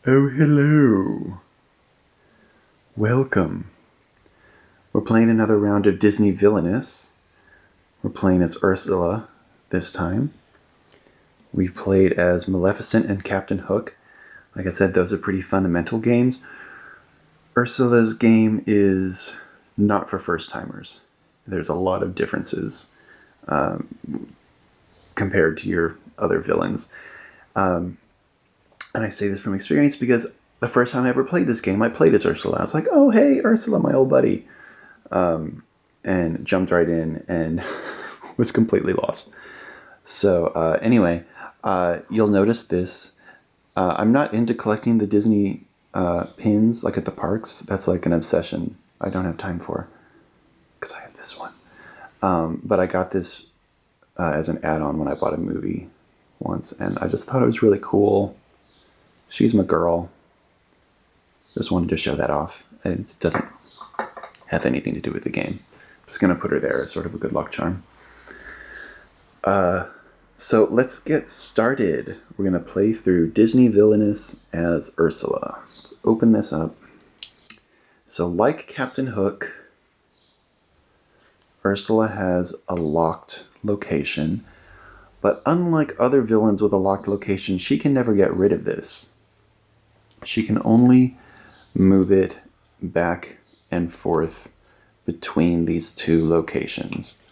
Oh, hello. Welcome. We're playing another round of Disney Villainous. We're playing as Ursula this time. We've played as Maleficent and Captain Hook. Like I said, those are pretty fundamental games. Ursula's game is not for first-timers. There's a lot of differences compared to your other villains. And I say this from experience because the first time I ever played this game, I played as Ursula. I was like, oh, hey, Ursula, my old buddy. And jumped right in and was completely lost. So anyway, you'll notice this. I'm not into collecting the Disney pins like at the parks. That's like an obsession I don't have time for because I have this one. But I got this as an add-on when I bought a movie once, and I just thought it was really cool. She's my girl. Just wanted to show that off. It doesn't have anything to do with the game. I'm just going to put her there as sort of a good luck charm. So let's get started. We're going to play through Disney Villainous as Ursula. Let's open this up. So like Captain Hook, Ursula has a locked location. But unlike other villains with a locked location, she can never get rid of this. She can only move it back and forth between these two locations.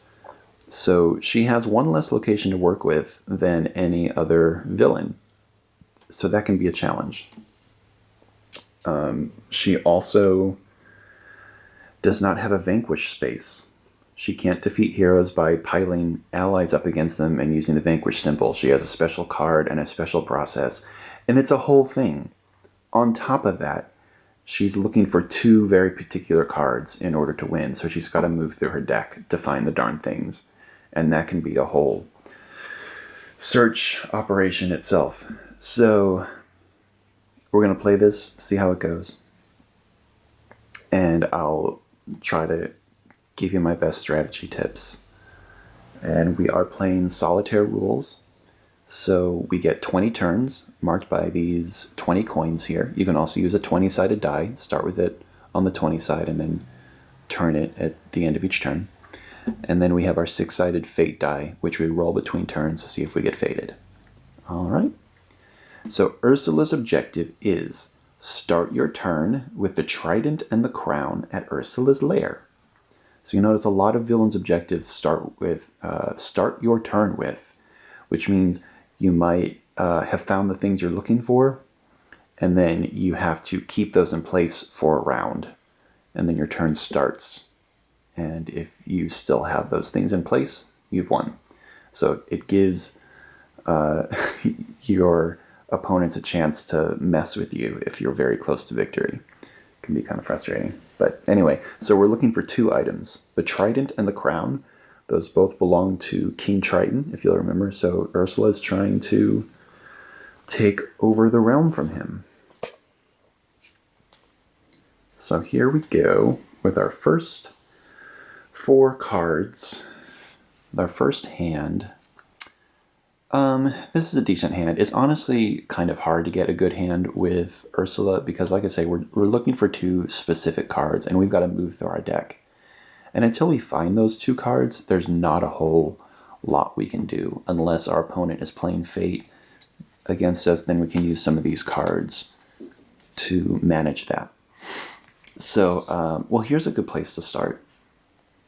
So she has one less location to work with than any other villain. So that can be a challenge. She also does not have a vanquish space. She can't defeat heroes by piling allies up against them and using the vanquish symbol. She has a special card and a special process. And it's a whole thing. On top of that, she's looking for two very particular cards in order to win. So she's got to move through her deck to find the darn things. And that can be a whole search operation itself. So we're going to play this, see how it goes. And I'll try to give you my best strategy tips. And we are playing solitaire rules. So we get 20 turns marked by these 20 coins here. You can also use a 20-sided die. Start with it on the 20 side and then turn it at the end of each turn. And then we have our 6-sided fate die, which we roll between turns to see if we get fated. All right. So Ursula's objective is start your turn with the trident and the crown at Ursula's lair. So you notice a lot of villains' objectives start your turn with, which means you might have found the things you're looking for, and then you have to keep those in place for a round, and then your turn starts. And if you still have those things in place, you've won. So it gives your opponents a chance to mess with you if you're very close to victory. It can be kind of frustrating. But anyway, so we're looking for two items. The trident and the crown. Those both belong to King Triton, if you'll remember. So Ursula is trying to take over the realm from him. So here we go with our first 4 cards. Our first hand. This is a decent hand. It's honestly kind of hard to get a good hand with Ursula because, like I say, we're looking for 2 specific cards, and we've got to move through our deck. And until we find those 2 cards, there's not a whole lot we can do unless our opponent is playing Fate against us. Then we can use some of these cards to manage that. So, well, here's a good place to start.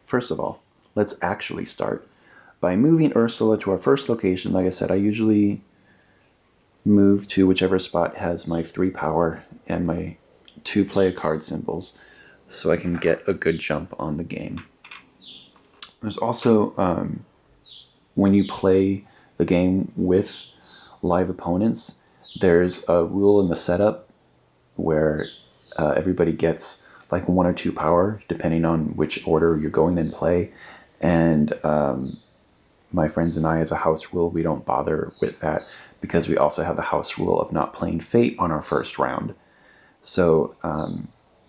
First of all, let's actually start by moving Ursula to our first location. Like I said, I usually move to whichever spot has my 3 power and my 2 play a card symbols so I can get a good jump on the game. There's also, when you play the game with live opponents, there's a rule in the setup where everybody gets like 1 or 2 power, depending on which order you're going in play. And my friends and I, as a house rule, we don't bother with that because we also have the house rule of not playing Fate on our first round. So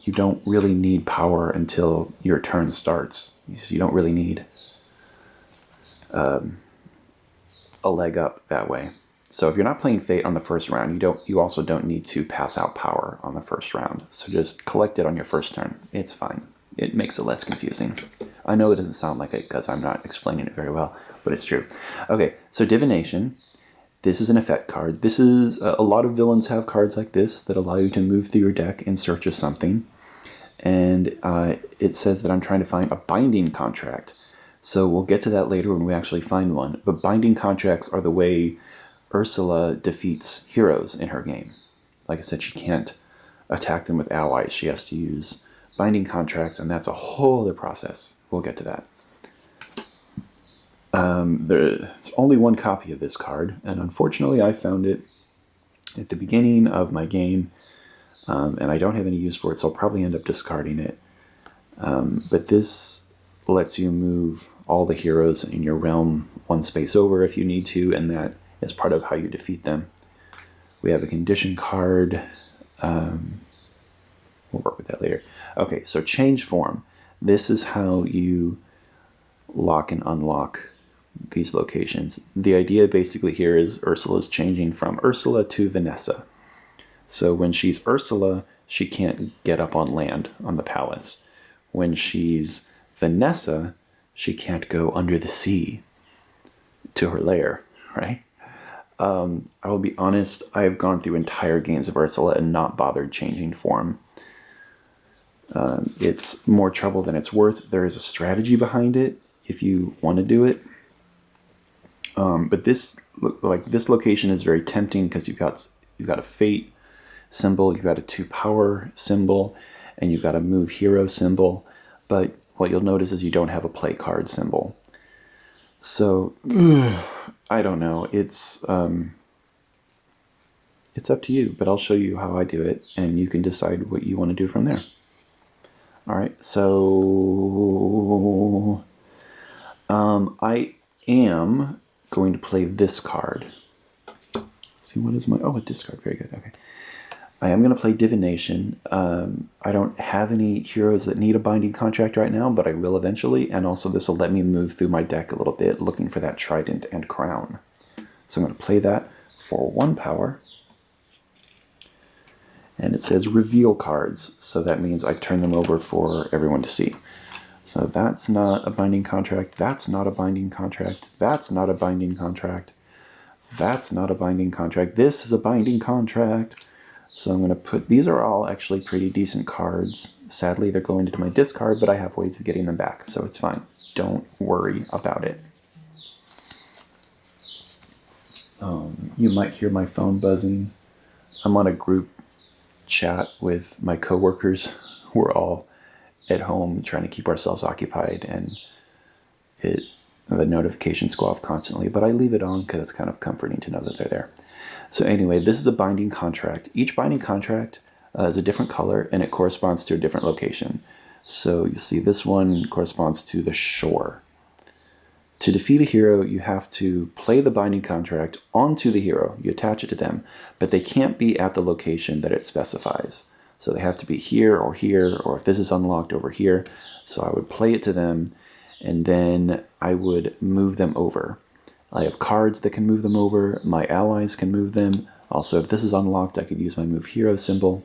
you don't really need power until your turn starts. You don't really need a leg up that way. So if you're not playing Fate on the first round, you also don't need to pass out power on the first round. So just collect it on your first turn. It's fine. It makes it less confusing. I know it doesn't sound like it because I'm not explaining it very well, but it's true. Okay, so Divination. This is an effect card. This is a lot of villains have cards like this that allow you to move through your deck in search of something. And it says that I'm trying to find a binding contract. So we'll get to that later when we actually find one. But binding contracts are the way Ursula defeats heroes in her game. Like I said, she can't attack them with allies. She has to use binding contracts, and that's a whole other process. We'll get to that. There's only one copy of this card, and unfortunately I found it at the beginning of my game, and I don't have any use for it, so I'll probably end up discarding it. But this lets you move all the heroes in your realm one space over if you need to, and that is part of how you defeat them. We have a condition card. We'll work with that later. Okay, so change form. This is how you lock and unlock these locations. The idea basically here is Ursula's changing from Ursula to Vanessa. So when she's Ursula, she can't get up on land on the palace. When she's Vanessa, she can't go under the sea to her lair, right? I will be honest, I have gone through entire games of Ursula and not bothered changing form. It's more trouble than it's worth. There is a strategy behind it if you want to do it. But this location is very tempting because you've got a fate symbol, you've got a 2-power symbol, and you've got a move hero symbol. But what you'll notice is you don't have a play card symbol. So I don't know. It's up to you, but I'll show you how I do it, and you can decide what you want to do from there. All right. So I am going to play this card. Let's see, what is my... Oh, a discard. Very good. Okay. I am going to play Divination. I don't have any heroes that need a binding contract right now, but I will eventually. And also this will let me move through my deck a little bit, looking for that Trident and Crown. So I'm going to play that for 1 power. And it says reveal cards. So that means I turn them over for everyone to see. So that's not a binding contract. That's not a binding contract. That's not a binding contract. That's not a binding contract. This is a binding contract. So I'm going to put... These are all actually pretty decent cards. Sadly, they're going into my discard, but I have ways of getting them back, so it's fine. Don't worry about it. You might hear my phone buzzing. I'm on a group chat with my coworkers. We're all at home trying to keep ourselves occupied, and the notifications go off constantly, but I leave it on because it's kind of comforting to know that they're there. So anyway, this is a binding contract. Each binding contract is a different color, and it corresponds to a different location. So you see this one corresponds to the shore. To defeat a hero, you have to play the binding contract onto the hero. You attach it to them, but they can't be at the location that it specifies. So they have to be here, or if this is unlocked, over here. So I would play it to them, and then I would move them over. I have cards that can move them over. My allies can move them. Also, if this is unlocked, I could use my move hero symbol.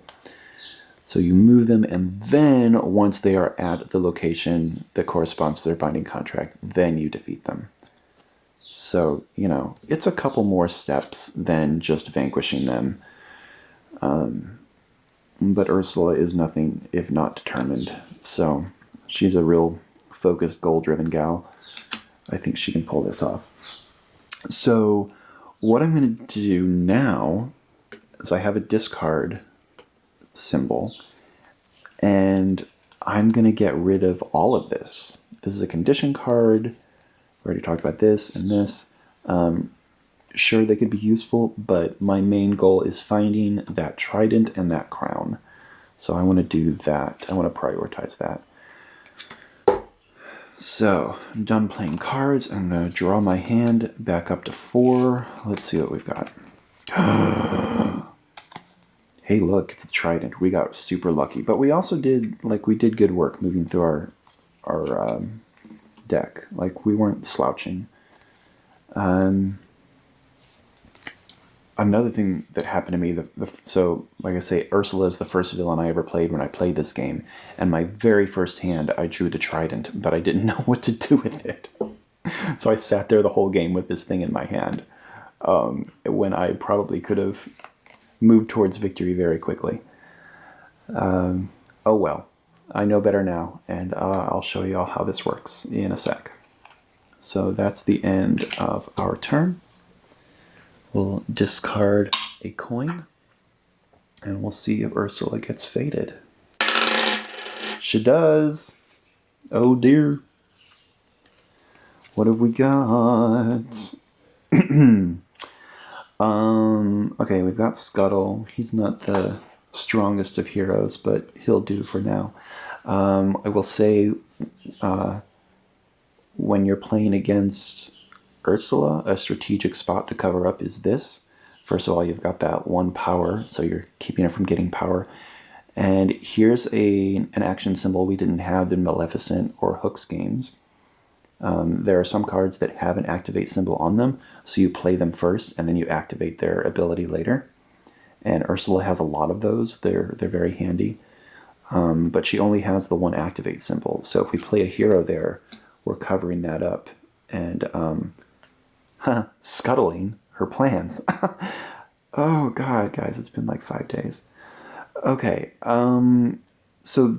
So you move them, and then once they are at the location that corresponds to their binding contract, then you defeat them. So, you know, it's a couple more steps than just vanquishing them. But Ursula is nothing if not determined. So she's a real focused, goal-driven gal. I think she can pull this off. So what I'm going to do now is I have a discard symbol, and I'm going to get rid of all of this. This is a condition card. We already talked about this and this. Sure, they could be useful, but my main goal is finding that Trident and that Crown. So I want to do that. I want to prioritize that. So, I'm done playing cards. I'm going to draw my hand back up to 4. Let's see what we've got. Hey, look, it's a Trident. We got super lucky. But we also did good work moving through our deck. Like, we weren't slouching. Another thing that happened to me, so like I say, Ursula is the first villain I ever played when I played this game. And my very first hand, I drew the trident, but I didn't know what to do with it. So I sat there the whole game with this thing in my hand, when I probably could have moved towards victory very quickly. Oh well, I know better now, and I'll show you all how this works in a sec. So that's the end of our turn. We'll discard a coin, and we'll see if Ursula gets fated. She does! Oh dear. What have we got? Okay, we've got Scuttle. He's not the strongest of heroes, but he'll do for now. I will say, when you're playing against Ursula, a strategic spot to cover up is this. First of all, you've got that 1 power, so you're keeping her from getting power. And here's an action symbol we didn't have in Maleficent or Hook's games. There are some cards that have an activate symbol on them, so you play them first and then you activate their ability later. And Ursula has a lot of those. They're very handy. But she only has the 1 activate symbol. So if we play a hero there, we're covering that up and scuttling her plans. Oh god, guys, it's been like 5 days. Okay, so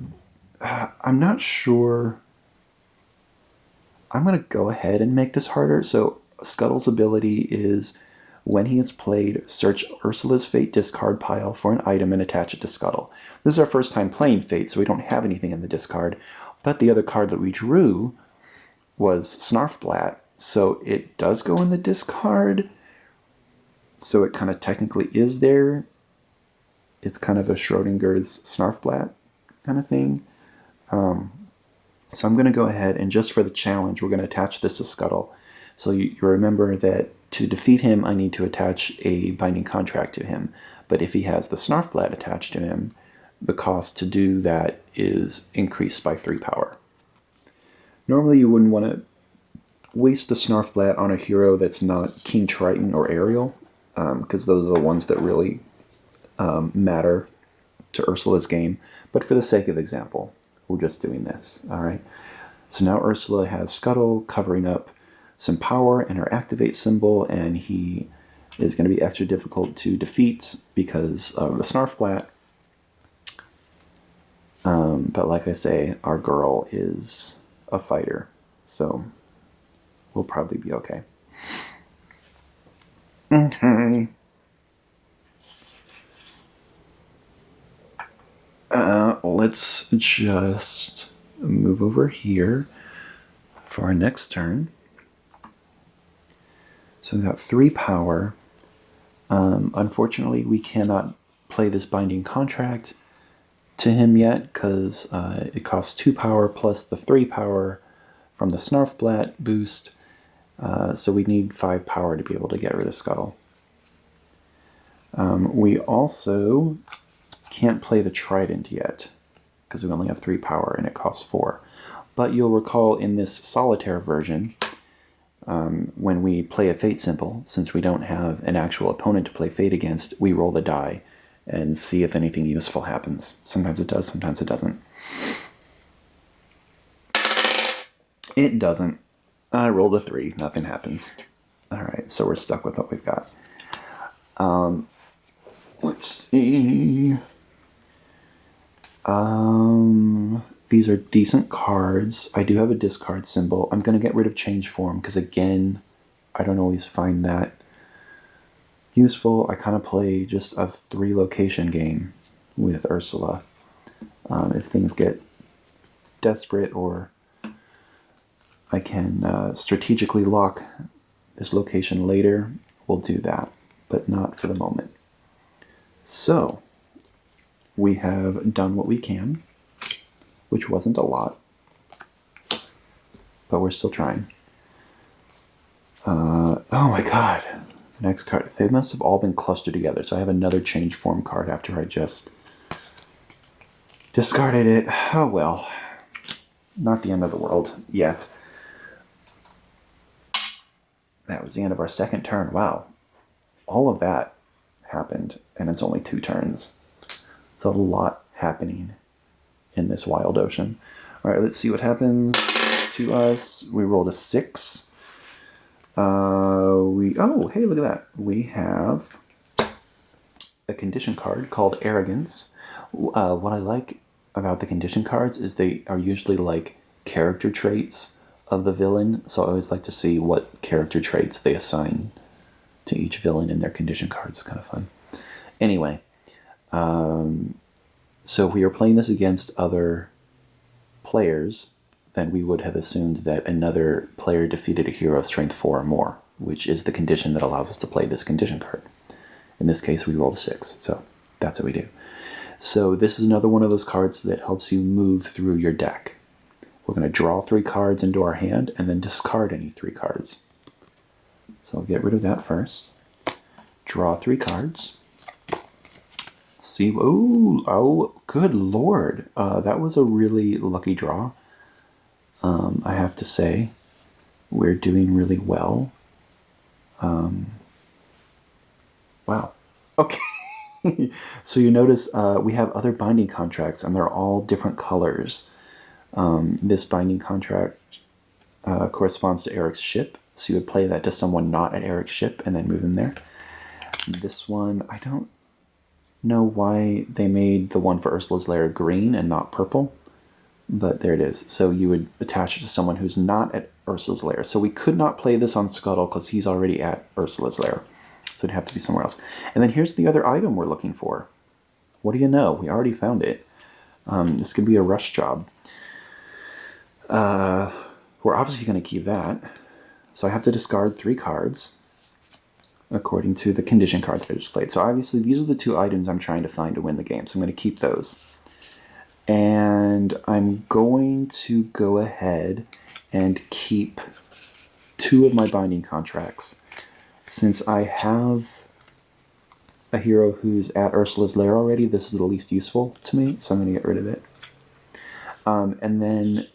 I'm not sure. I'm going to go ahead and make this harder. So Scuttle's ability is, when he is played, search Ursula's Fate discard pile for an item and attach it to Scuttle. This is our first time playing Fate, so we don't have anything in the discard. But the other card that we drew was Snarfblat, so it does go in the discard. So it kind of technically is there. It's kind of a Schrodinger's Snarfblat kind of thing. So I'm going to go ahead and, just for the challenge, we're going to attach this to Scuttle. So you remember that to defeat him, I need to attach a binding contract to him. But if he has the Snarfblat attached to him, the cost to do that is increased by 3 power. Normally you wouldn't want to waste the Snarfblat on a hero that's not King Triton or Ariel, because those are the ones that really matter to Ursula's game. But for the sake of example, we're just doing this, all right? So now Ursula has Scuttle covering up some power and her activate symbol, and he is going to be extra difficult to defeat because of the Snarfblat. But like I say, our girl is a fighter, so we'll probably be okay. Okay. Let's just move over here for our next turn. So we've got 3 power. Unfortunately, we cannot play this binding contract to him yet because it costs 2 power plus the 3 power from the Snarfblat boost. So we need 5 power to be able to get rid of Scuttle. We also can't play the Trident yet because we only have 3 power and it costs 4. But you'll recall in this solitaire version, when we play a Fate symbol, since we don't have an actual opponent to play Fate against, we roll the die and see if anything useful happens. Sometimes it does, sometimes it doesn't. It doesn't. I rolled a 3, nothing happens. Alright, so we're stuck with what we've got. Let's see. These are decent cards. I do have a discard symbol. I'm going to get rid of change form because, again, I don't always find that useful. I kind of play just a 3-location game with Ursula. If things get desperate, or I can strategically lock this location later, we'll do that, but not for the moment. So we have done what we can, which wasn't a lot, but we're still trying. Oh my god. Next card. They must have all been clustered together, so I have another change form card after I just discarded it. Oh well. Not the end of the world yet. That was the end of our second turn. Wow. All of that happened, and it's only 2 turns. It's a lot happening in this wild ocean. All right, let's see what happens to us. We rolled a 6. Oh, hey, look at that. We have a condition card called Arrogance. What I like about the condition cards is they are usually like character traits of the villain. So I always like to see what character traits they assign to each villain in their condition cards. It's kind of fun. Anyway, so if we were playing this against other players, then we would have assumed that another player defeated a hero of strength 4 or more, which is the condition that allows us to play this condition card. In this case, we rolled a 6, so that's what we do. So this is another one of those cards that helps you move through your deck. We're going to draw 3 cards into our hand and then discard any 3 cards. So I'll get rid of that first. Draw 3 cards. Let's see. Oh, good lord. That was a really lucky draw. I have to say, we're doing really well. Wow. Okay. So you notice we have other binding contracts, and they're all different colors. This binding contract corresponds to Eric's ship, so you would play that to someone not at Eric's ship and then move them there. This one, I don't know why they made the one for Ursula's lair green and not purple, but there it is. So you would attach it to someone who's not at Ursula's lair. So we could not play this on Scuttle because he's already at Ursula's lair. So it'd have to be somewhere else. And then here's the other item we're looking for. What do you know? We already found it. This could be a rush job. We're obviously going to keep that. So I have to discard 3 cards according to the condition card that I just played. So obviously these are the 2 items I'm trying to find to win the game. So I'm going to keep those. And I'm going to go ahead and keep 2 of my binding contracts. Since I have a hero who's at Ursula's lair already, this is the least useful to me, so I'm going to get rid of it. And then,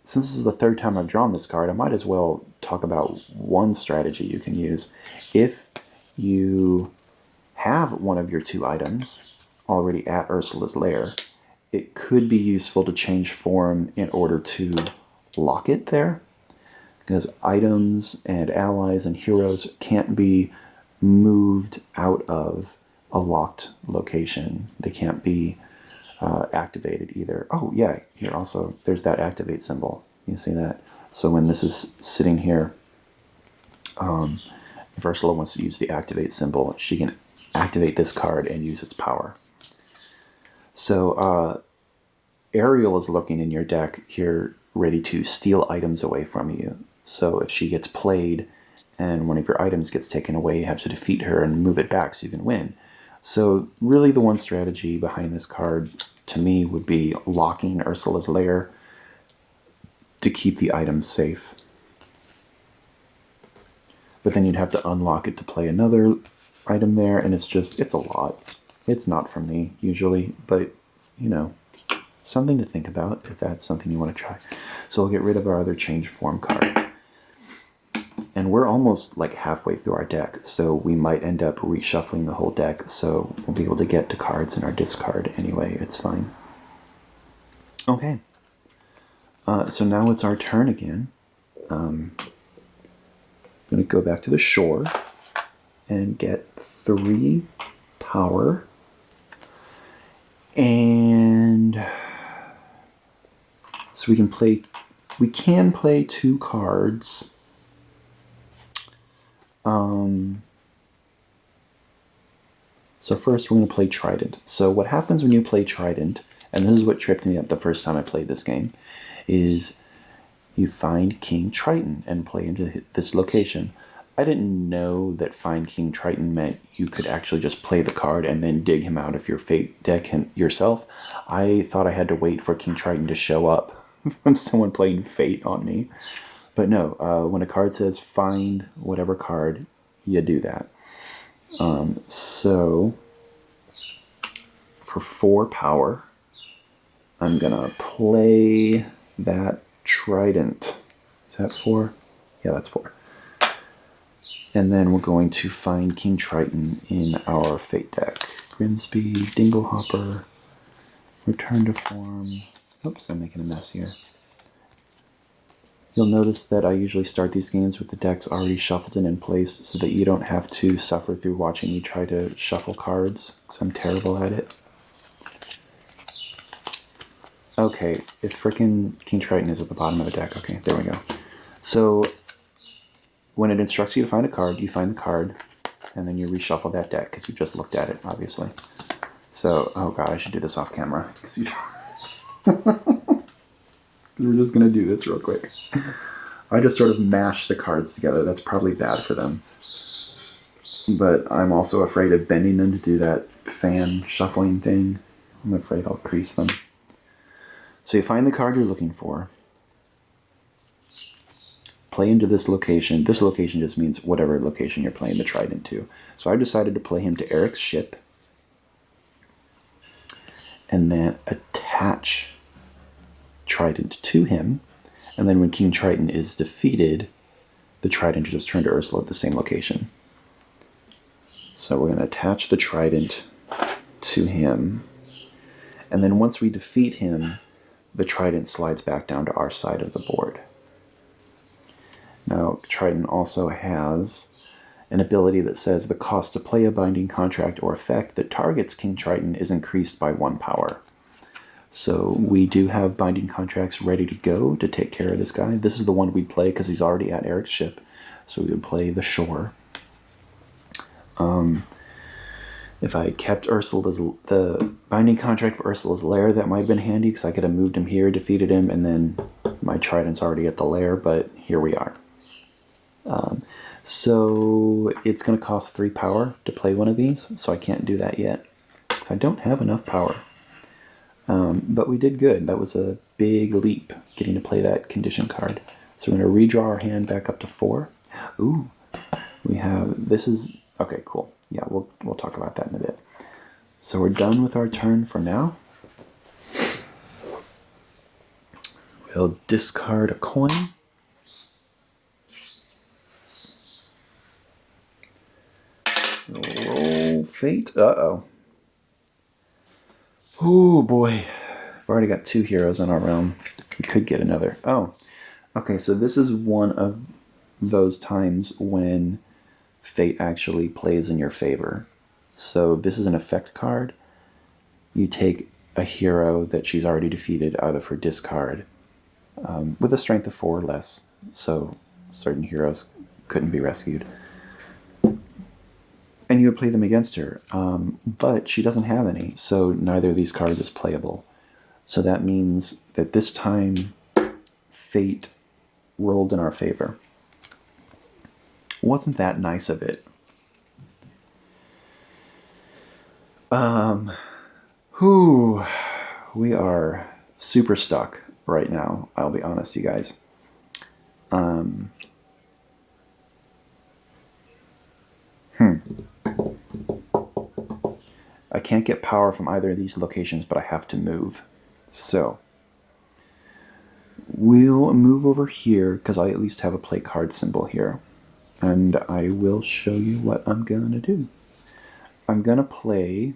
since this is the 3rd time I've drawn this card, I might as well talk about one strategy you can use. If you have one of your 2 items already at Ursula's lair, it could be useful to change form in order to lock it there. Because items and allies and heroes can't be moved out of a locked location. They can't be activated either. Oh yeah, here also, there's that activate symbol. You see that? So when this is sitting here, if Ursula wants to use the activate symbol, she can activate this card and use its power. So Ariel is looking in your deck here, ready to steal items away from you. So if she gets played and one of your items gets taken away, you have to defeat her and move it back so you can win. So really the one strategy behind this card to me would be locking Ursula's lair to keep the items safe. But then you'd have to unlock it to play another item there, and it's a lot. It's not for me usually, but you know, something to think about if that's something you want to try. So I'll get rid of our other change form card. And we're almost like halfway through our deck, so we might end up reshuffling the whole deck, so we'll be able to get to cards in our discard anyway. It's fine. Okay. So now it's our turn again. I'm going to go back to the shore and get 3 power. And so we can play 2 cards. So first we're going to play Trident. So what happens when you play Trident, and this is what tripped me up the first time I played this game, is you find King Triton and play into this location. I didn't know that find King Triton meant you could actually just play the card and then dig him out of your fate deck yourself. I thought I had to wait for King Triton to show up from someone playing Fate on me. But no, when a card says find whatever card, you do that. So for 4 power, I'm gonna play that Trident. Is that 4? Yeah, that's 4. And then we're going to find King Triton in our Fate deck. Grimsby, Dinglehopper, Return to Form. Oops, I'm making a mess here. You'll notice that I usually start these games with the decks already shuffled and in place so that you don't have to suffer through watching me try to shuffle cards, because I'm terrible at it. Okay, if frickin' King Triton is at the bottom of the deck. Okay, there we go. So, when it instructs you to find a card, you find the card, and then you reshuffle that deck, because you just looked at it, obviously. So, oh god, I should do this off camera. We're just going to do this real quick. I just sort of mash the cards together. That's probably bad for them. But I'm also afraid of bending them to do that fan shuffling thing. I'm afraid I'll crease them. So you find the card you're looking for. Play into this location. This location just means whatever location you're playing the Trident to. So I decided to play him to Eric's ship. And then attach Trident to him. And then when King Triton is defeated, the Trident just turn to Ursula at the same location. So we're going to attach the Trident to him. And then once we defeat him, the Trident slides back down to our side of the board. Now, Trident also has an ability that says the cost to play a binding contract or effect that targets King Triton is increased by 1 power. So we do have binding contracts ready to go to take care of this guy. This is the one we'd play because he's already at Eric's ship. So we would play the Shore. If I had kept the binding contract for Ursula's lair, that might have been handy because I could have moved him here, defeated him, and then my Trident's already at the lair, but here we are. So it's going to cost 3 power to play one of these, so I can't do that yet because I don't have enough power. But we did good. That was a big leap, getting to play that condition card. So we're going to redraw our hand back up to 4. Ooh, we have, this is, okay, cool. Yeah, we'll talk about that in a bit. So we're done with our turn for now. We'll discard a coin. We'll roll fate. Uh-oh. Oh boy. I've already got 2 heroes in our realm. We could get another. Oh. Okay, so this is one of those times when fate actually plays in your favor. So this is an effect card. You take a hero that she's already defeated out of her discard with a strength of 4 or less. So certain heroes couldn't be rescued. And you would play them against her. But she doesn't have any, so neither of these cards is playable. So that means that this time fate rolled in our favor. Wasn't that nice of it? We are super stuck right now. I'll be honest, you guys. I can't get power from either of these locations, but I have to move. So we'll move over here because I at least have a play card symbol here. And I will show you what I'm going to do. I'm going to play...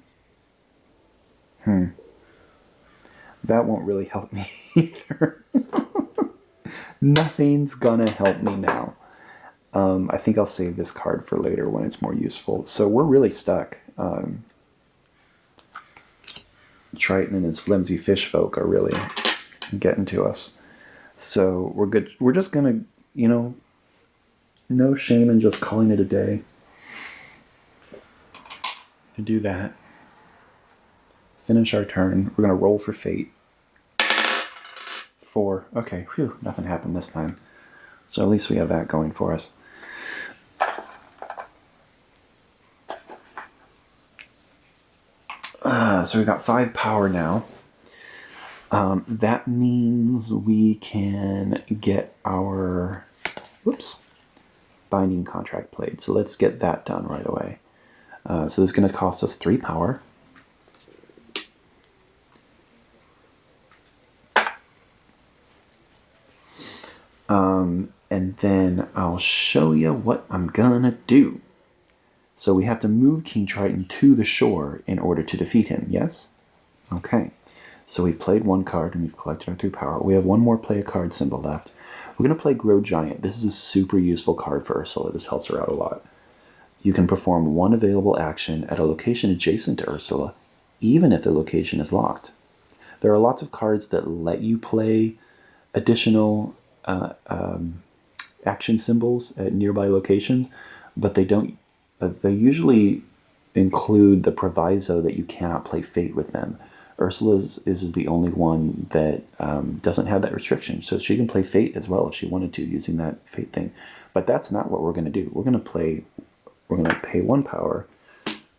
That won't really help me either. Nothing's going to help me now. I think I'll save this card for later when it's more useful. So we're really stuck. Triton and his flimsy fish folk are really getting to us. So we're good. We're just going to, no shame in just calling it a day. To do that. Finish our turn. We're going to roll for fate. 4. Okay, whew, nothing happened this time. So at least we have that going for us. So we've got 5 power now. That means we can get our binding contract played. So let's get that done right away. So this is going to cost us 3 power. And then I'll show you what I'm gonna do. So we have to move King Triton to the shore in order to defeat him, yes? Okay. So we've played one card and we've collected our 3 power. We have one more play a card symbol left. We're going to play Grow Giant. This is a super useful card for Ursula. This helps her out a lot. You can perform one available action at a location adjacent to Ursula, even if the location is locked. There are lots of cards that let you play additional action symbols at nearby locations, but they don't. They usually include the proviso that you cannot play Fate with them. Ursula's is the only one that doesn't have that restriction, so she can play Fate as well if she wanted to using that Fate thing. But that's not what we're going to do. We're going to pay 1 power,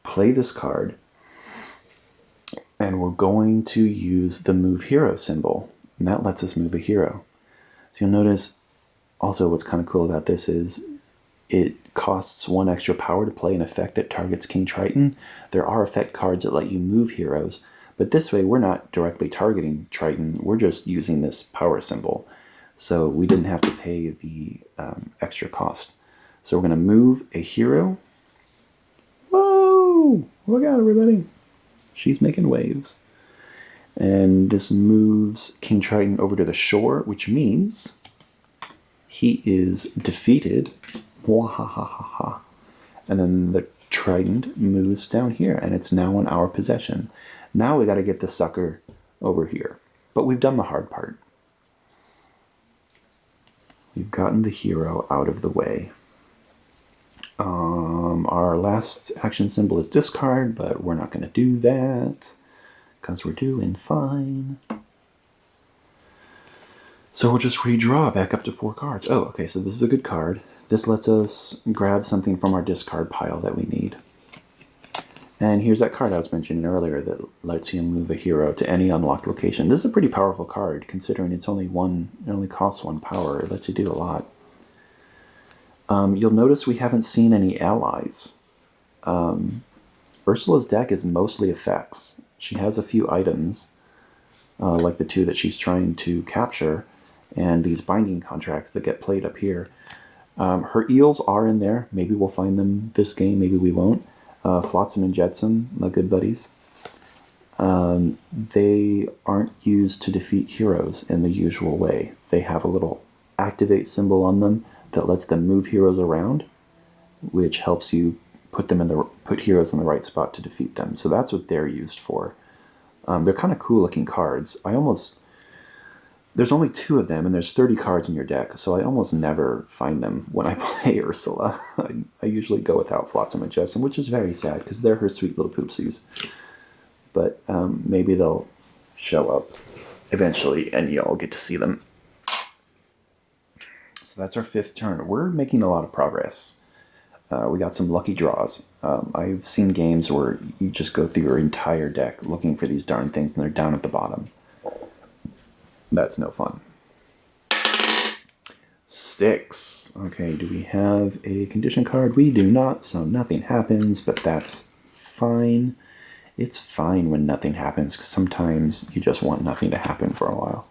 play this card, and we're going to use the move hero symbol, and that lets us move a hero. So you'll notice also what's kind of cool about this is it costs 1 extra power to play an effect that targets King Triton. There are effect cards that let you move heroes, but this way we're not directly targeting Triton, we're just using this power symbol. So we didn't have to pay the extra cost. So we're going to move a hero. Whoa! Look out, everybody. She's making waves. And this moves King Triton over to the shore, which means he is defeated. Wahahaha. And then the Trident moves down here, and it's now in our possession. Now we got to get the sucker over here. But we've done the hard part. We've gotten the hero out of the way. Our last action symbol is discard, but we're not going to do that because we're doing fine. So we'll just redraw back up to 4 cards. Oh, okay, so this is a good card. This lets us grab something from our discard pile that we need. And here's that card I was mentioning earlier that lets you move a hero to any unlocked location. This is a pretty powerful card, considering it only costs 1 power. It lets you do a lot. You'll notice we haven't seen any allies. Ursula's deck is mostly effects. She has a few items, like the 2 that she's trying to capture, and these binding contracts that get played up here. Her eels are in there. Maybe we'll find them this game, maybe we won't. Flotsam and Jetsam, my good buddies. They aren't used to defeat heroes in the usual way. They have a little activate symbol on them that lets them move heroes around, which helps you put heroes in the right spot to defeat them. So that's what they're used for. They're kind of cool looking cards. There's only 2 of them, and there's 30 cards in your deck, so I almost never find them when I play Ursula. I usually go without Flotsam and Jetsam, which is very sad, because they're her sweet little poopsies. But maybe they'll show up eventually, and y'all get to see them. So that's our 5th turn. We're making a lot of progress. We got some lucky draws. I've seen games where you just go through your entire deck looking for these darn things, and they're down at the bottom. That's no fun. 6. Okay, do we have a condition card? We do not, so nothing happens, but that's fine. It's fine when nothing happens, because sometimes you just want nothing to happen for a while.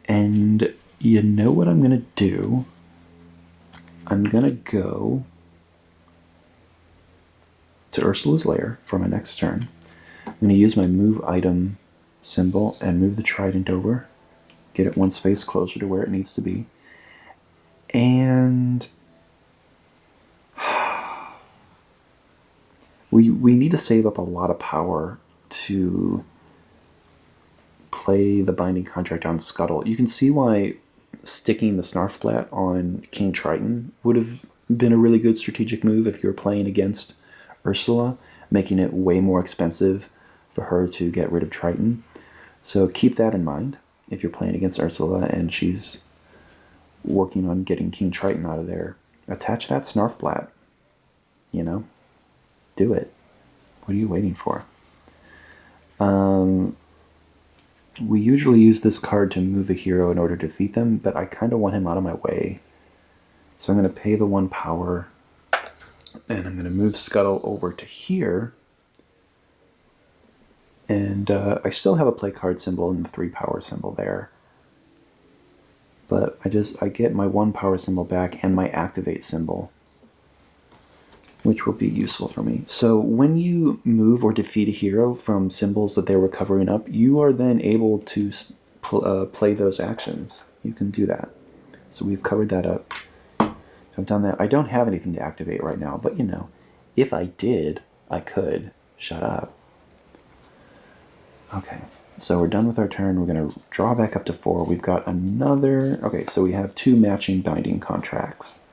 And you know what I'm going to do? I'm going to go to Ursula's lair for my next turn. I'm going to use my move item symbol and move the Trident over. Get it 1 space closer to where it needs to be. And we need to save up a lot of power to play the binding contract on Scuttle. You can see why sticking the Snarfblat on King Triton would have been a really good strategic move if you were playing against Ursula, making it way more expensive for her to get rid of Triton. So keep that in mind if you're playing against Ursula and she's working on getting King Triton out of there. Attach that Snarfblat. You know? Do it. What are you waiting for? We usually use this card to move a hero in order to defeat them, but I kind of want him out of my way. So I'm going to pay the 1 power, and I'm going to move Scuttle over to here. And I still have a play card symbol and the 3 power symbol there. But I get my 1 power symbol back and my activate symbol, which will be useful for me. So when you move or defeat a hero from symbols that they were covering up, you are then able to play those actions. You can do that. So we've covered that up. So I've done that. I don't have anything to activate right now, but you know, if I did, I could. Shut up. Okay, so we're done with our turn. We're going to draw back up to 4. We've got another... Okay, so we have 2 matching binding contracts.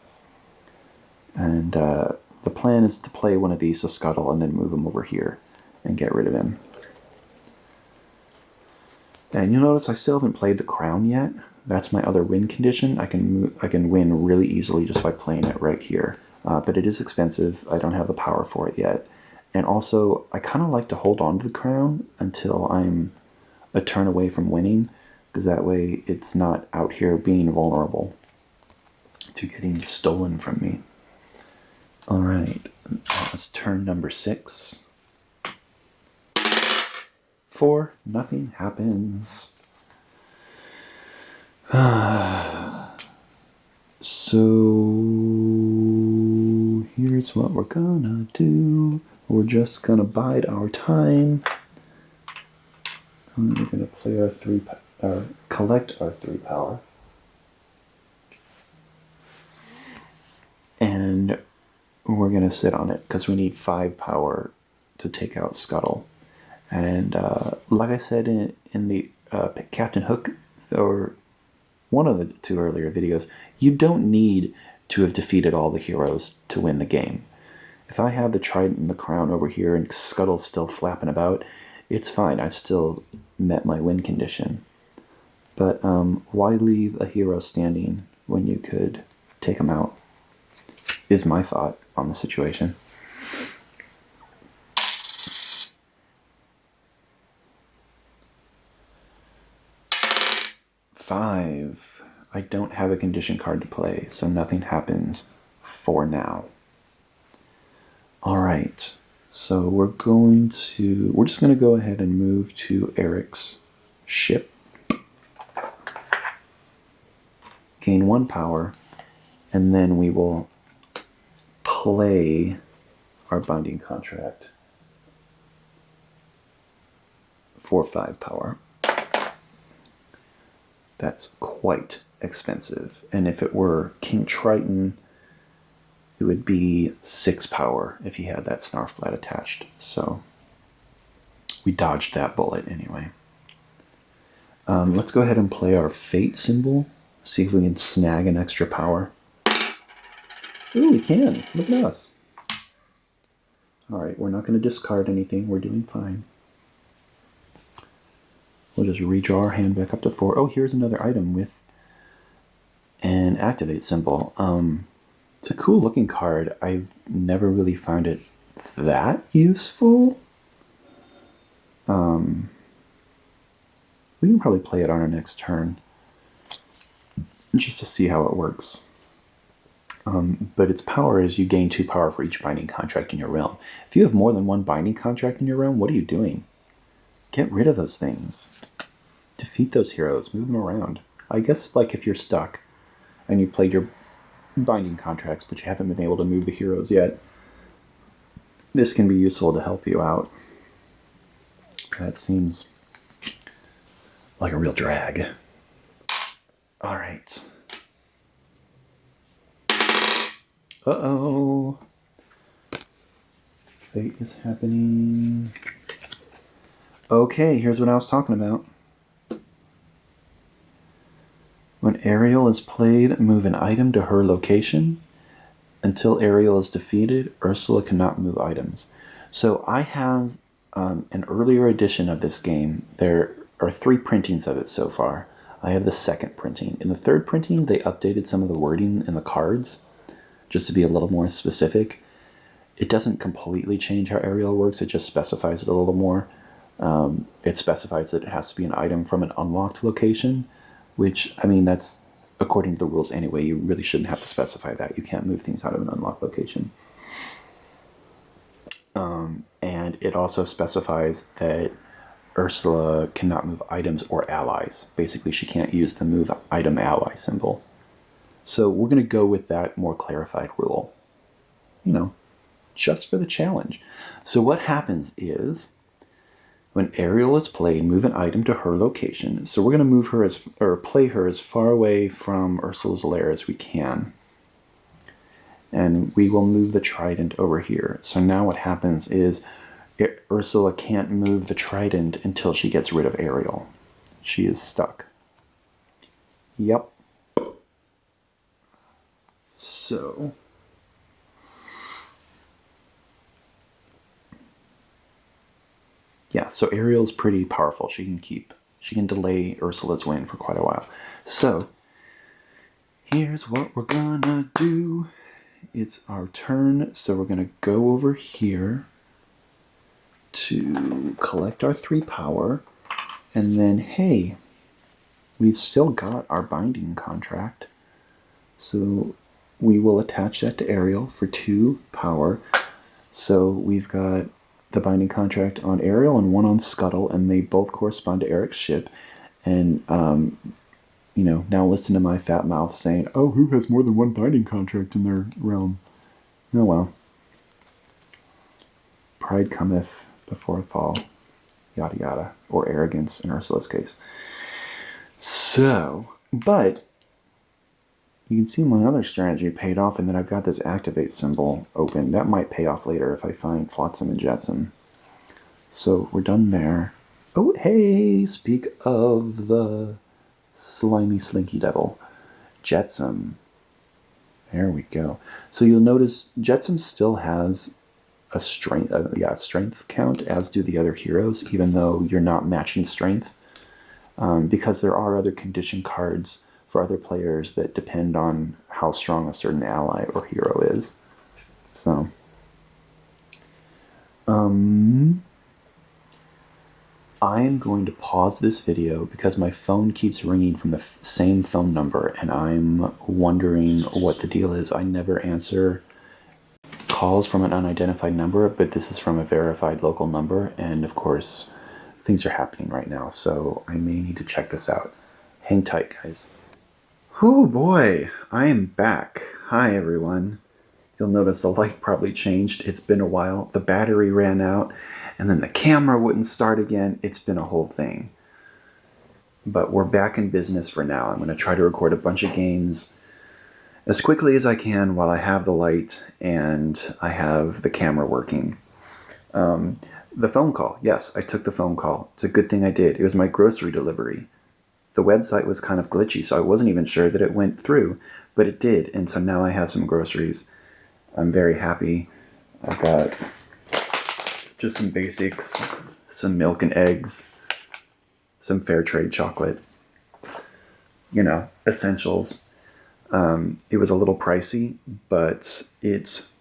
And the plan is to play one of these to scuttle and then move him over here and get rid of him. And you'll notice I still haven't played the crown yet. That's my other win condition. I can win really easily just by playing it right here. But it is expensive. I don't have the power for it yet. And also, I kind of like to hold on to the crown until I'm a turn away from winning, because that way it's not out here being vulnerable to getting stolen from me. All right, that's turn number 6. 4, nothing happens. So here's what we're gonna do. We're just gonna bide our time. And we're gonna play our collect our 3 power. And we're gonna sit on it because we need 5 power to take out Scuttle. And like I said in the Captain Hook, or one of the 2 earlier videos, you don't need to have defeated all the heroes to win the game. If I have the trident and the crown over here and Scuttle's still flapping about, it's fine. I've still met my win condition. But why leave a hero standing when you could take him out, is my thought on the situation. Five. I don't have a condition card to play, so nothing happens for now. Alright, so we're just going to go ahead and move to Eric's ship. Gain 1 power, and then we will play our binding contract for 5 power. That's quite expensive. And if it were King Triton, it would be 6 power if he had that Snarflat attached. So we dodged that bullet anyway. Let's go ahead and play our Fate symbol. See if we can snag an extra power. Ooh, we can. Look at us. Alright, we're not going to discard anything. We're doing fine. We'll just redraw our hand back up to 4. Oh, here's another item with an activate symbol. It's a cool looking card. I've never really found it that useful. We can probably play it on our next turn just to see how it works. But its power is you gain 2 power for each binding contract in your realm. If you have more than 1 binding contract in your realm, what are you doing? Get rid of those things. Defeat those heroes. Move them around. I guess like if you're stuck and you played your binding contracts but you haven't been able to move the heroes yet, this can be useful to help you out. That seems like a real drag. Alright. Uh-oh. Fate is happening. Okay, here's what I was talking about. When Ariel is played, move an item to her location. Until Ariel is defeated, Ursula cannot move items. So I have an earlier edition of this game. There are 3 printings of it so far. I have the 2nd printing. In the 3rd printing, they updated some of the wording in the cards just to be a little more specific. It doesn't completely change how Ariel works, it just specifies it a little more. It specifies that it has to be an item from an unlocked location, which, I mean, that's according to the rules anyway. You really shouldn't have to specify that. You can't move things out of an unlocked location. And it also specifies that Ursula cannot move items or allies. Basically, she can't use the move item ally symbol. So we're going to go with that more clarified rule. You know, just for the challenge. So what happens is, when Ariel is played, move an item to her location. So we're going to move her play her as far away from Ursula's lair as we can. And we will move the trident over here. So now what happens is Ursula can't move the trident until she gets rid of Ariel. She is stuck. Yep. So yeah, so Ariel's pretty powerful. She can delay Ursula's win for quite a while. So here's what we're gonna do. It's our turn, so we're gonna go over here to collect our 3 power, and then hey, we've still got our binding contract, so we will attach that to Ariel for 2 power. So we've got the binding contract on Ariel and 1 on Scuttle, and they both correspond to Eric's ship. And you know, now listen to my fat mouth saying, oh, who has more than 1 binding contract in their realm? Oh well. Pride cometh before a fall. Yada yada. Or arrogance in Ursula's case. So, but you can see my other strategy paid off, and then I've got this activate symbol open. That might pay off later if I find Flotsam and Jetsam. So we're done there. Oh, hey, speak of the slimy slinky devil. Jetsam. There we go. So you'll notice Jetsam still has a strength count, as do the other heroes, even though you're not matching strength. Because there are other condition cards for other players that depend on how strong a certain ally or hero is. So, I am going to pause this video because my phone keeps ringing from the same phone number, and I'm wondering what the deal is. I never answer calls from an unidentified number, but this is from a verified local number, and of course, things are happening right now, so I may need to check this out. Hang tight, guys. Oh boy, I am back. Hi everyone. You'll notice the light probably changed. It's been a while. The battery ran out, and then the camera wouldn't start again. It's been a whole thing. But we're back in business for now. I'm going to try to record a bunch of games as quickly as I can while I have the light and I have the camera working. The phone call. Yes, I took the phone call. It's a good thing I did. It was my grocery delivery. The website was kind of glitchy, so I wasn't even sure that it went through, but it did, and so now I have some groceries. I'm very happy. I've got just some basics, some milk and eggs, some fair trade chocolate, you know, essentials. It was a little pricey, but it's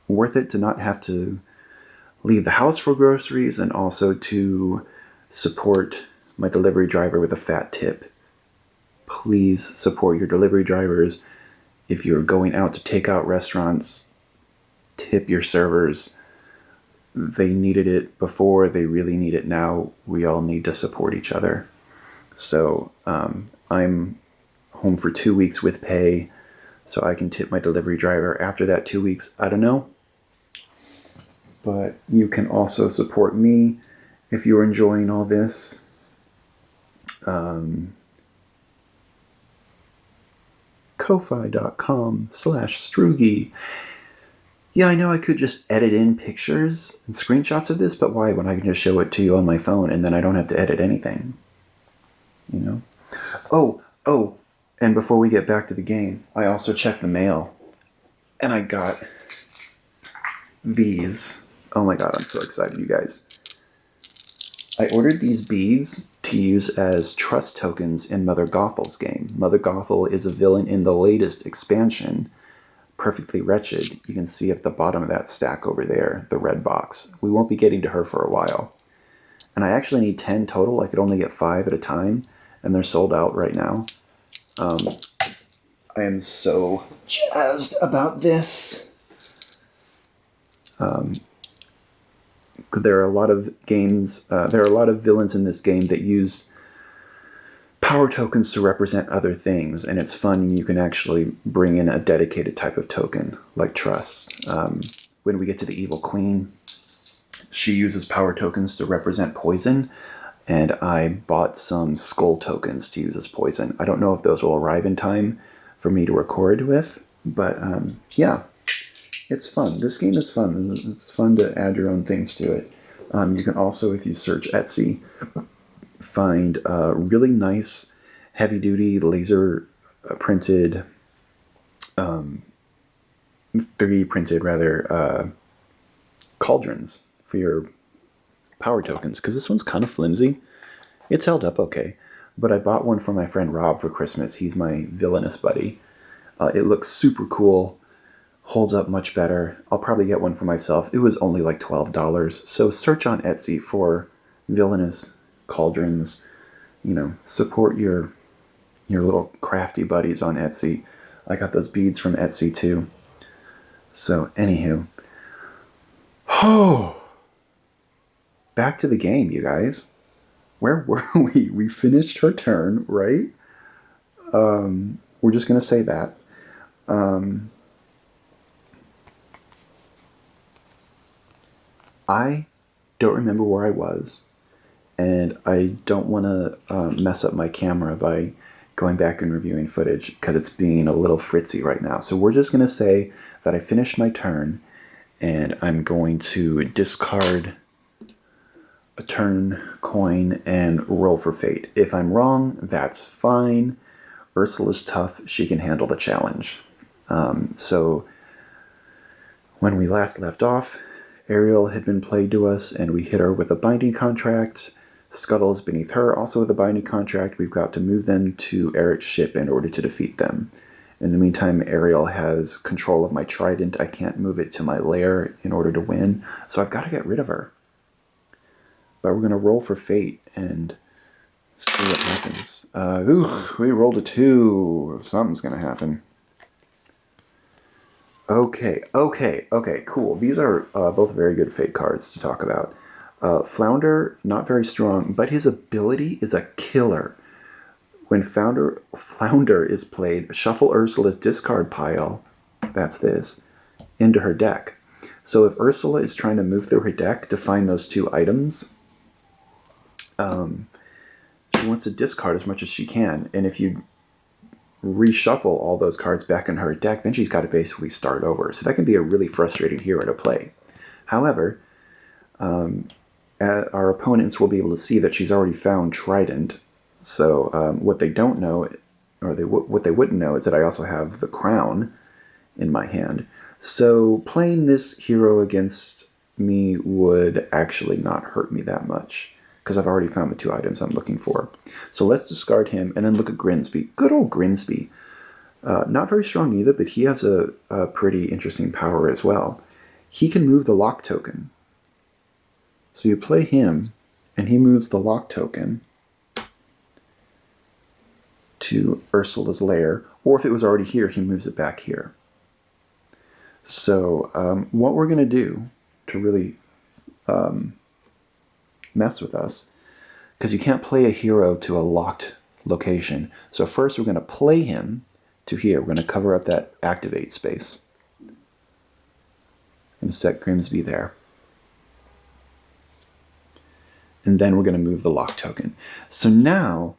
worth it to not have to leave the house for groceries, and also to support my delivery driver with a fat tip. Please support your delivery drivers. If you're going out to takeout restaurants, tip your servers. They needed it before, they really need it now. We all need to support each other. So I'm home for 2 weeks with pay, so I can tip my delivery driver. After that 2 weeks, I don't know. But you can also support me if you're enjoying all this. Ko-fi.com/Strugi. Yeah, I know I could just edit in pictures and screenshots of this, but why when I can just show it to you on my phone and then I don't have to edit anything? You know? Oh, and before we get back to the game, I also checked the mail, and I got these. Oh my god, I'm so excited, you guys. I ordered these beads to use as trust tokens in Mother Gothel's game. Mother Gothel is a villain in the latest expansion, Perfectly Wretched. You can see at the bottom of that stack over there, the red box. We won't be getting to her for a while. And I actually need 10 total. I could only get 5 at a time, and they're sold out right now. I am so jazzed about this. There are a lot of games, there are a lot of villains in this game that use power tokens to represent other things, and it's fun. You can actually bring in a dedicated type of token, like trust. When we get to the Evil Queen, she uses power tokens to represent poison, and I bought some skull tokens to use as poison. I don't know if those will arrive in time for me to record with, but yeah, it's fun. This game is fun. It's fun to add your own things to it. You can also, if you search Etsy, find really nice heavy-duty laser printed, 3D printed rather, cauldrons for your power tokens, because this one's kind of flimsy. It's held up okay, but I bought one for my friend Rob for Christmas. He's my Villainous buddy. It looks super cool, holds up much better. I'll probably get one for myself. It was only like $12, so search on Etsy for Villainous cauldrons. You know, support your little crafty buddies on Etsy. I got those beads from Etsy too. So anywho, back to the game, you guys. Where were we? We finished her turn, right? We're just gonna say that. I don't remember where I was, and I don't want to mess up my camera by going back and reviewing footage because it's being a little fritzy right now. So we're just gonna say that I finished my turn, and I'm going to discard a turn coin and roll for fate. If I'm wrong, that's fine. Ursula's tough. She can handle the challenge. So when we last left off, Ariel had been played to us, and we hit her with a binding contract. Scuttle is beneath her, also with a binding contract. We've got to move them to Eric's ship in order to defeat them. In the meantime, Ariel has control of my trident. I can't move it to my lair in order to win, so I've got to get rid of her. But we're going to roll for fate and see what happens. We rolled a 2. Something's going to happen. Okay, cool. These are both very good fate cards to talk about. Flounder, not very strong, but his ability is a killer. When Flounder is played, shuffle Ursula's discard pile, that's this, into her deck. So if Ursula is trying to move through her deck to find those 2 items, she wants to discard as much as she can. And if you reshuffle all those cards back in her deck, then she's got to basically start over. So that can be a really frustrating hero to play. However, our opponents will be able to see that she's already found Trident. So what they don't know, or what they wouldn't know, is that I also have the crown in my hand. So playing this hero against me would actually not hurt me that much, because I've already found the 2 items I'm looking for. So let's discard him and then look at Grimsby. Good old Grimsby. Not very strong either, but he has a pretty interesting power as well. He can move the lock token. So you play him, and he moves the lock token to Ursula's lair, or if it was already here, he moves it back here. So what we're going to do to really mess with us, because you can't play a hero to a locked location. So first we're going to play him to here. We're going to cover up that activate space. I'm going to set Grimsby there. And then we're going to move the lock token. So now,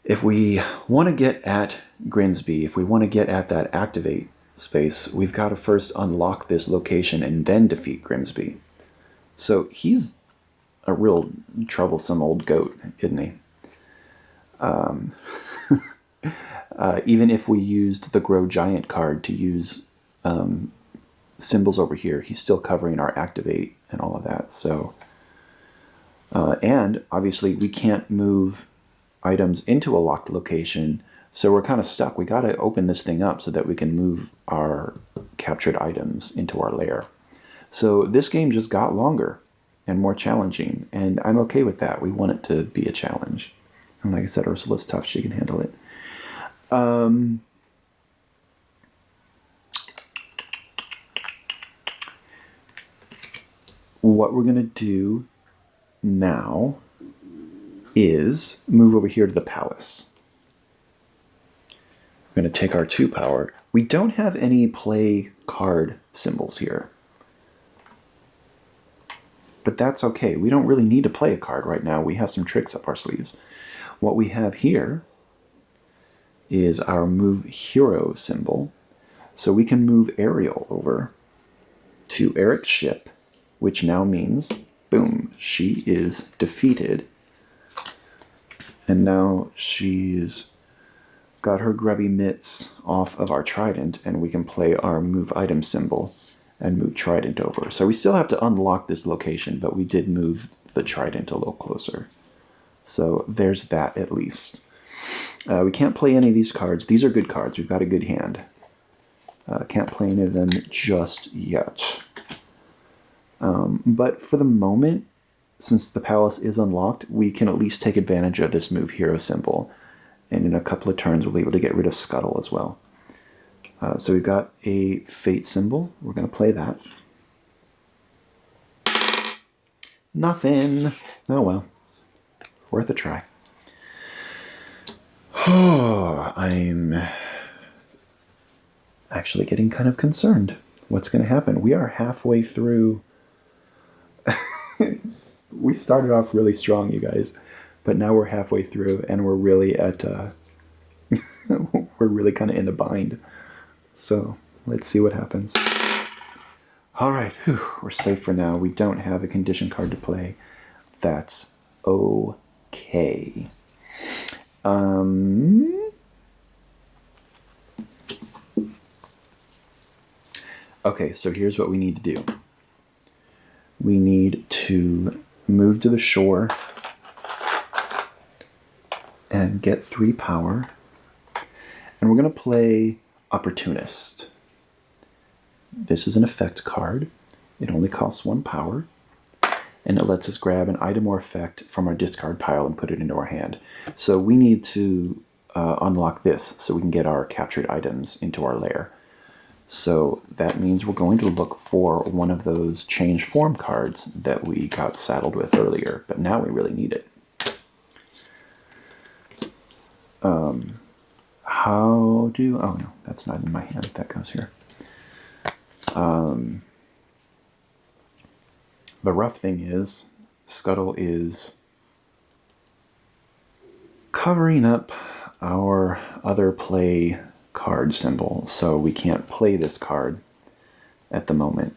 if we want to get at Grimsby, if we want to get at that activate space, we've got to first unlock this location and then defeat Grimsby. So he's a real troublesome old goat, isn't he? Even if we used the Grow Giant card to use symbols over here, he's still covering our activate and all of that. So, and obviously we can't move items into a locked location, so we're kind of stuck. We got to open this thing up so that we can move our captured items into our lair. So this game just got longer and more challenging, and I'm okay with that. We want it to be a challenge. And like I said, Ursula's tough. She can handle it. what we're going to do now is move over here to the palace. We're going to take our 2 power. We don't have any play card symbols here. But that's okay. We don't really need to play a card right now. We have some tricks up our sleeves. What we have here is our move hero symbol. So we can move Ariel over to Eric's ship, which now means, boom, she is defeated. And now she's got her grubby mitts off of our trident, and we can play our move item symbol and move trident over. So we still have to unlock this location, but we did move the trident a little closer. So there's that at least. We can't play any of these cards. These are good cards. We've got a good hand. Can't play any of them just yet. But for the moment, since the palace is unlocked, we can at least take advantage of this move hero symbol. And in a couple of turns, we'll be able to get rid of Scuttle as well. So we've got a fate symbol. We're going to play that. Nothing. Oh well. Worth a try. Oh, I'm actually getting kind of concerned. What's going to happen? We are halfway through. We started off really strong, you guys. But now we're halfway through, and we're really at... we're really kind of in a bind. So, let's see what happens. Alright, we're safe for now. We don't have a condition card to play. That's okay. Okay, so here's what we need to do. We need to move to the shore and get 3 power. And we're going to play Opportunist. This is an effect card. It only costs 1 power. And it lets us grab an item or effect from our discard pile and put it into our hand. So we need to unlock this so we can get our captured items into our lair. So that means we're going to look for one of those change form cards that we got saddled with earlier. But now we really need it. How do... Oh, no, that's not in my hand. That goes here. The rough thing is, Scuttle is covering up our other play card symbol, so we can't play this card at the moment.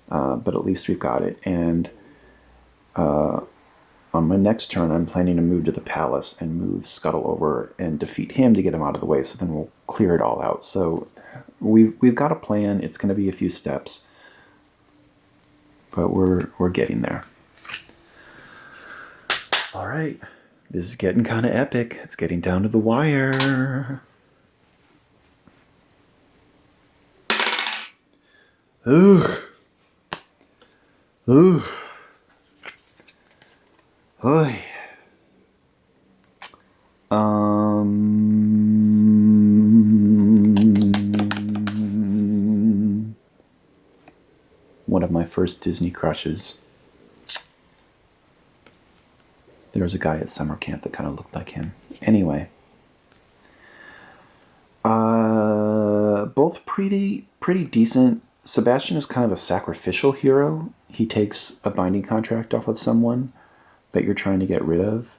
But at least we've got it. And on my next turn, I'm planning to move to the palace and move Scuttle over and defeat him to get him out of the way, so then we'll clear it all out. So we've got a plan. It's going to be a few steps, but we're getting there. All right, this is getting kind of epic. It's getting down to the wire. Ugh. Ugh. Oy. One of my first Disney crushes. There was a guy at summer camp that kind of looked like him. Anyway. Both pretty decent. Sebastian is kind of a sacrificial hero. He takes a binding contract off of someone that you're trying to get rid of.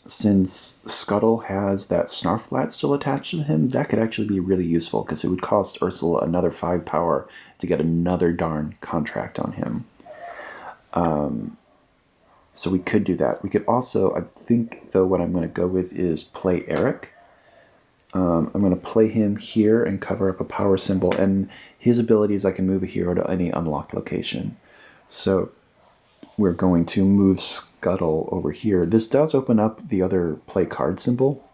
Since Scuttle has that Snarflat still attached to him, that could actually be really useful because it would cost Ursula another 5 power to get another darn contract on him. So we could do that. We could also, I think, though, what I'm going to go with is play Eric. I'm going to play him here and cover up a power symbol, and his abilities, I can move a hero to any unlocked location. So we're going to move Scuttle over here. This does open up the other play card symbol,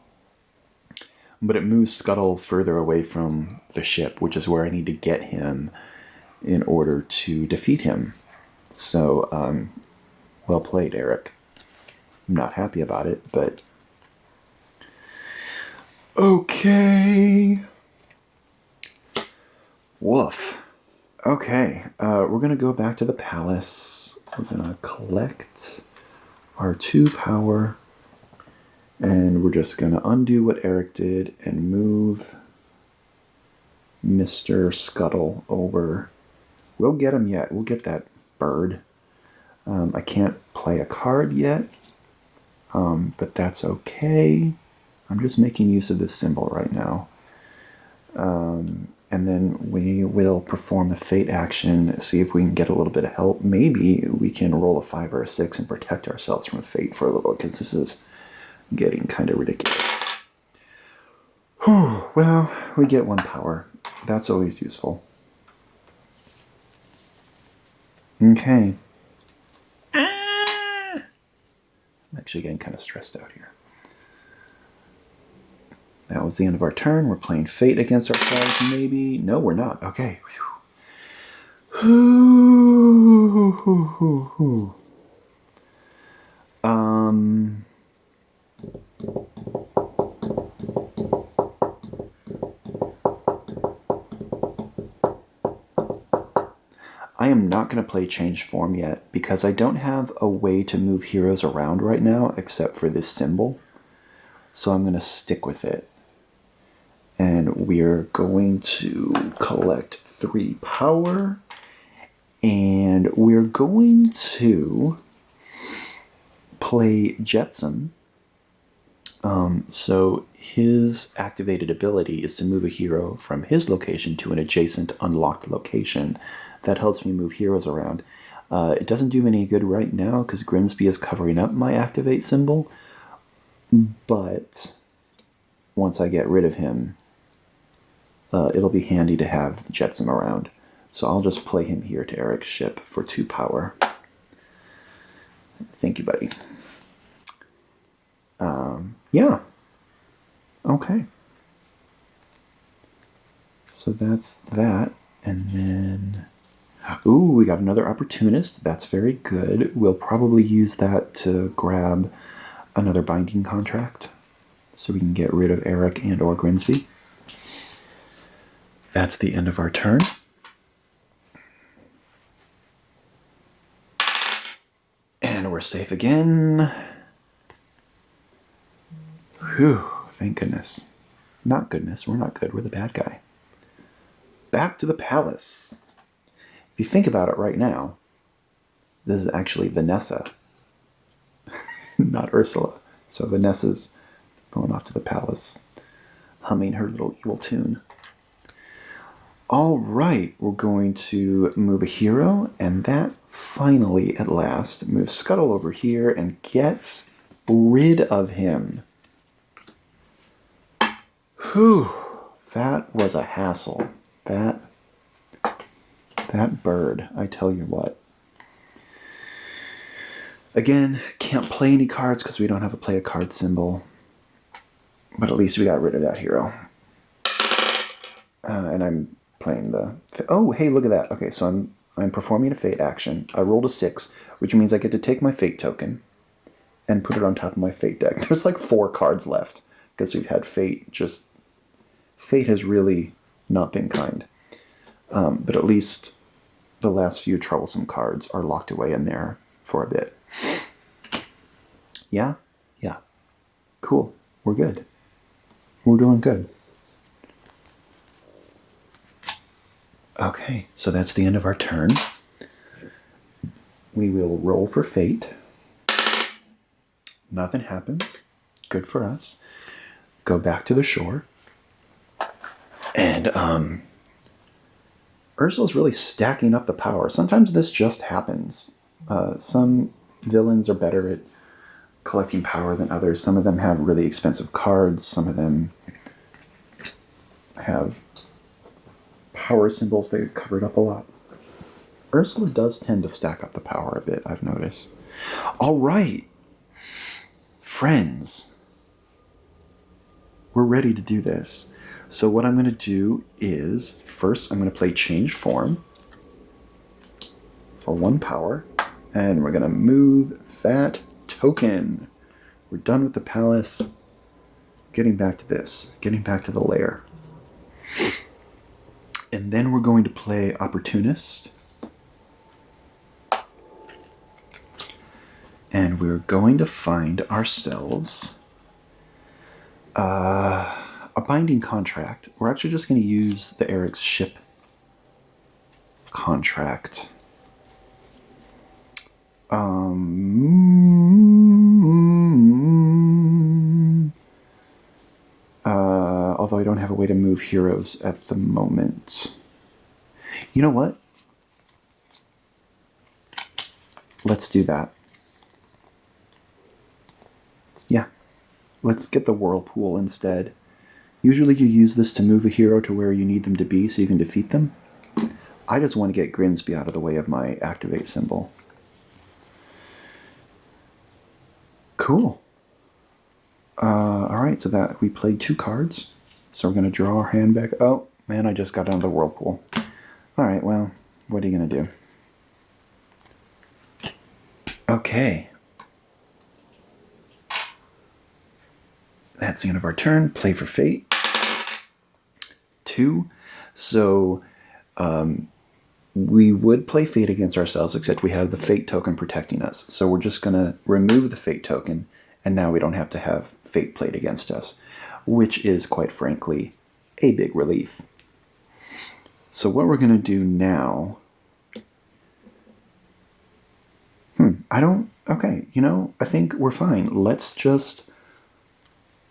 but it moves Scuttle further away from the ship, which is where I need to get him in order to defeat him. So, well played, Eric. I'm not happy about it, but okay. Woof. Okay, we're going to go back to the palace. We're going to collect our 2 power. And we're just going to undo what Eric did and move Mr. Scuttle over. We'll get him yet. We'll get that bird. I can't play a card yet, but that's okay. I'm just making use of this symbol right now. And then we will perform the fate action, see if we can get a little bit of help. Maybe we can roll a 5 or a 6 and protect ourselves from fate for a little, because this is getting kind of ridiculous. Whew, well, we get 1 power. That's always useful. Okay. I'm actually getting kind of stressed out here. That was the end of our turn. We're playing fate against ourselves, maybe. No, we're not. Okay. I am not going to play change form yet because I don't have a way to move heroes around right now except for this symbol. So I'm going to stick with it. And we're going to collect 3 power. And we're going to play Jetsam. So his activated ability is to move a hero from his location to an adjacent unlocked location. That helps me move heroes around. It doesn't do me any good right now because Grimsby is covering up my activate symbol. But once I get rid of him, it'll be handy to have Jetsam around. So I'll just play him here to Eric's ship for 2 power. Thank you, buddy. Yeah. Okay. So that's that. And then... Ooh, we got another Opportunist. That's very good. We'll probably use that to grab another binding contract so we can get rid of Eric and or Grimsby. That's the end of our turn. And we're safe again. Whew, thank goodness. Not goodness, we're not good, we're the bad guy. Back to the palace. If you think about it right now, this is actually Vanessa, not Ursula. So Vanessa's going off to the palace, humming her little evil tune. All right, we're going to move a hero, and that finally, at last, moves Scuttle over here and gets rid of him. Whew, that was a hassle. That bird, I tell you what. Again, can't play any cards because we don't have a play a card symbol. But at least we got rid of that hero. And I'm playing the... Oh, hey, look at that. Okay, so I'm performing a fate action. I rolled a 6, which means I get to take my fate token and put it on top of my fate deck. There's like 4 cards left because we've had fate just... Fate has really not been kind. But at least the last few troublesome cards are locked away in there for a bit. Yeah? Yeah. Cool. We're good. We're doing good. Okay, so that's the end of our turn. We will roll for fate. Nothing happens. Good for us. Go back to the shore. And Ursula's really stacking up the power. Sometimes this just happens. Some villains are better at collecting power than others. Some of them have really expensive cards. Some of them have power symbols that get covered up a lot. Ursula does tend to stack up the power a bit, I've noticed. All right. Friends. We're ready to do this. So what I'm going to do is, first I'm going to play change form for 1 power. And we're going to move that token. We're done with the palace. Getting back to this. Getting back to the lair. And then we're going to play Opportunist. And we're going to find ourselves a binding contract. We're actually just going to use the Eric's ship contract. Although I don't have a way to move heroes at the moment. You know what? Let's do that. Yeah. Let's get the Whirlpool instead. Usually you use this to move a hero to where you need them to be so you can defeat them. I just want to get Grimsby out of the way of my activate symbol. Cool. Alright, so that we played 2 cards. So we're going to draw our hand back. Oh, man, I just got out of the Whirlpool. Alright, well, what are you going to do? Okay. That's the end of our turn. Play for Fate. 2. So, we would play Fate against ourselves, except we have the Fate token protecting us. So we're just going to remove the Fate token, and now we don't have to have Fate played against us, which is, quite frankly, a big relief. So what we're going to do now... Okay, I think we're fine. Let's just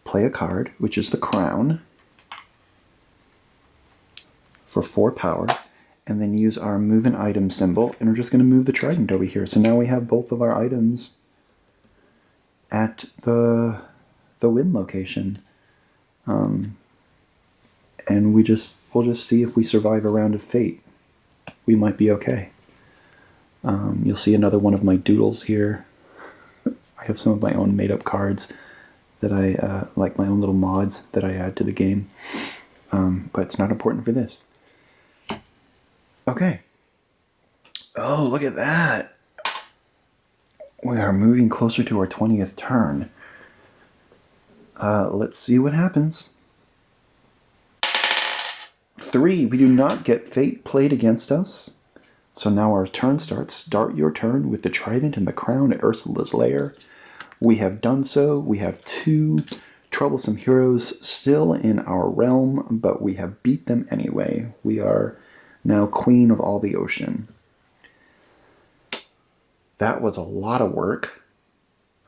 play a card, which is the Crown, for 4 power, and then use our move an item symbol, and we're just going to move the trident over here. So now we have both of our items at the win location. And we'll just see if we survive a round of Fate. We might be okay. You'll see another one of my doodles here. I have some of my own made-up cards that I like, my own little mods that I add to the game. But it's not important for this. Okay. Oh, look at that. We are moving closer to our 20th turn. Let's see what happens. 3. We do not get Fate played against us. So now our turn starts. Start your turn with the trident and the crown at Ursula's lair. We have done so. We have 2 troublesome heroes still in our realm, but we have beat them anyway. We are now queen of all the ocean. That was a lot of work,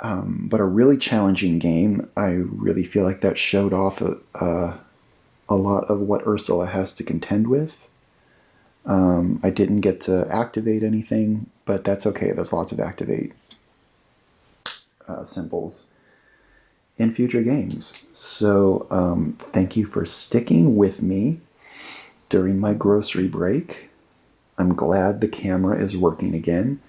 but a really challenging game. I really feel like that showed off a lot of what Ursula has to contend with. I didn't get to activate anything, but that's okay. There's lots of activate symbols in future games. So thank you for sticking with me during my grocery break. I'm glad the camera is working again.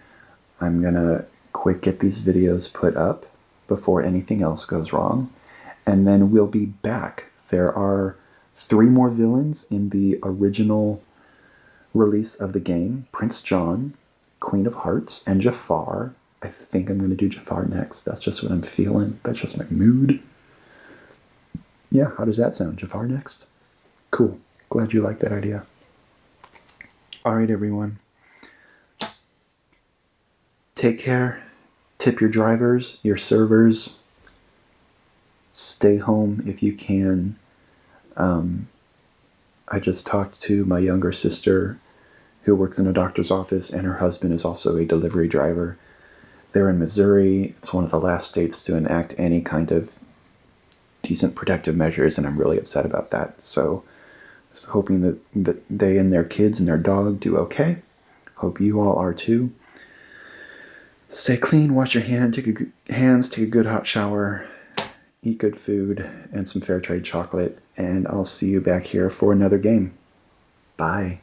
I'm gonna quick get these videos put up before anything else goes wrong, and then we'll be back. There are 3 more villains in the original release of the game: Prince John, Queen of Hearts, and Jafar. I think I'm going to do Jafar next. That's just what I'm feeling. That's just my mood. Yeah, how does that sound? Jafar next? Cool. Glad you like that idea. Alright, everyone. Take care. Tip your drivers, your servers. Stay home if you can. I just talked to my younger sister who works in a doctor's office, and her husband is also a delivery driver. They're in Missouri. It's one of the last states to enact any kind of decent protective measures, and I'm really upset about that. So just hoping that they and their kids and their dog do okay. Hope you all are too. Stay clean, wash your hands, take a good hot shower, eat good food, and some fair trade chocolate, and I'll see you back here for another game. Bye.